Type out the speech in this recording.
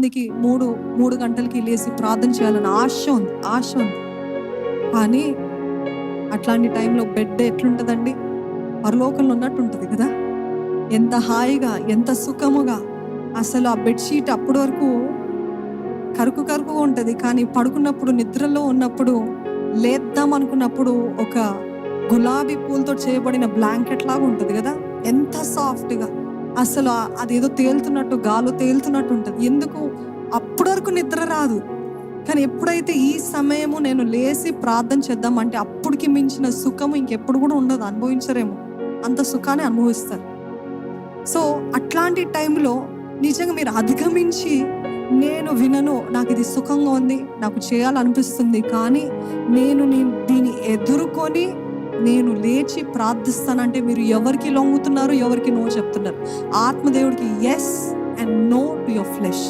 మందికి మూడు గంటలకి లేచి ప్రార్థన చేయాలని ఆశ ఉంది. కానీ అట్లాంటి టైంలో బెడ్ ఎట్లుంటుందండి? పరలోకంలో ఉన్నట్టు ఉంటుంది కదా. ఎంత హాయిగా, ఎంత సుఖముగా. అసలు ఆ బెడ్షీట్ అప్పటి వరకు కరుకుగా ఉంటుంది, కానీ పడుకున్నప్పుడు, నిద్రలో ఉన్నప్పుడు, లేద్దాం అనుకున్నప్పుడు ఒక గులాబీ పూలతో చేయబడిన బ్లాంకెట్ లాగా ఉంటుంది కదా. ఎంత సాఫ్ట్గా, అసలు అదేదో తేలుతున్నట్టు, గాలో తేలుతున్నట్టు ఉంటుంది. ఎందుకు? అప్పటి వరకు నిద్ర రాదు, కానీ ఎప్పుడైతే ఈ సమయము నేను లేచి ప్రార్థన చేద్దామంటే అప్పటికి మించిన సుఖము ఇంకెప్పుడు కూడా ఉండదు. అనుభవించరేమో, అంత సుఖాన్ని అనుభవిస్తారు. సో అట్లాంటి టైంలో నిజంగా మీరు అధిగమించి, నేను వినను, నాకు ఇది సుఖంగా ఉంది, నాకు చేయాలనిపిస్తుంది, కానీ నేను దీన్ని ఎదుర్కొని నేను లేచి ప్రార్థిస్తానంటే మీరు ఎవరికి లొంగుతున్నారు, ఎవరికి నో చెప్తున్నారు? ఆత్మదేవుడికి yes and no to your flesh.